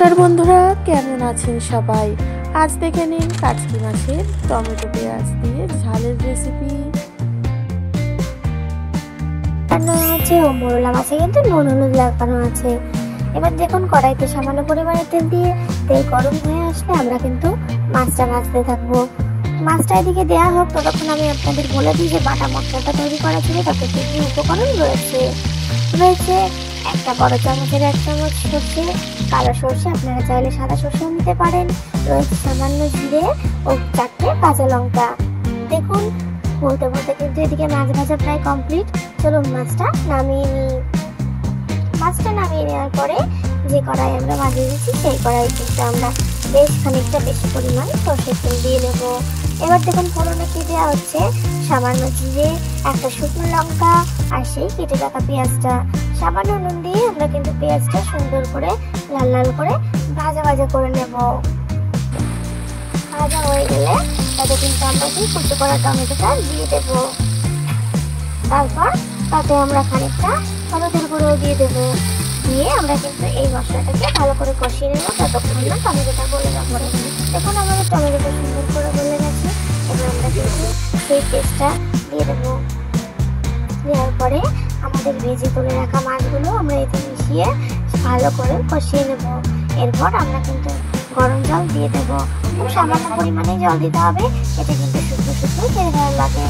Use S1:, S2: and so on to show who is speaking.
S1: নমস্কার বন্ধুরা, কেমন আছেন সবাই? আজ দেখে নিন কাচকি মাছের টমেটো পেঁয়াজ দিয়ে ঝালের রেসিপি।
S2: রান্না আছে ও মোরলা মাছে কিন্তু নুন হলুদ লাগানো আছে। এবার দেখুন কড়াইতে সামান্য পরিমাণে তেল দিয়ে তেল গরম হয়ে আসলে আমরা কিন্তু মাছটা ভাজতে থাকবো। মাছটা এদিকে দেওয়া হোক ততক্ষণ আমি আপনাদের বলে দিই যে বাটা মশলাটা তৈরি করা ছিল তাতে কি কি উপকরণ রয়েছে। একটা বড় চামচের 1 চামচ সর্ষে, কালো সর্ষে, আপনারা চাইলে সাদা সর্ষেও নিতে পারেন। রয়েছে সামান্য জিরে ও 4টে কাঁচা লঙ্কা। দেখুন বলতে বলতে কিন্তু এদিকে মাছ ভাজা প্রায় কমপ্লিট। চলুন মাছটা নামিয়ে নিই। মাছটা নামিয়ে নেওয়ার পরে যে কড়াই আমরা ভাজিয়ে দিচ্ছি সেই কড়াই কিন্তু আমরা বেশ খানিকটা বেশি পরিমাণ সর্ষের তেল দিয়ে নেব। এবার দেখুন ফোড়নে কি দেওয়া হচ্ছে, সামান্য জিরে, একটা শুকনো লঙ্কা আর সেই কেটে রাখা পেঁয়াজটা। সামান্য নুন দিয়ে আমরা কিন্তু পেঁয়াজটা সুন্দর করে লাল লাল করে ভাজা ভাজা করে নেব। ভাজা হয়ে গেলে তাতে কিন্তু আমরা কি কুচি করা টমেটোটা দিয়ে দেব। তারপর তাতে আমরা খানিকটা হলুদের গুঁড়ো দিয়ে দেব। দিয়ে আমরা কিন্তু এই মশলাটাকে ভালো করে কষিয়ে নেব ততক্ষণ না টমেটোটা গলে যাবে। দেখুন আমাদের টমেটোটা সুন্দর করে গলে গেছে। এবার আমরা কিন্তু সেই পেস্টটা দিয়ে দেবো। দেওয়ার পরে আমাদের ভেজে তুলে রাখা মাছগুলো আমরা এতে মিশিয়ে ভালো করে কষিয়ে নেব। এরপর আমরা কিন্তু গরম জল দিয়ে দেবো। খুব সামান্য পরিমাণে জল দিতে হবে, এতে কিন্তু শুকনো শুকনো খেতে ভালো লাগে।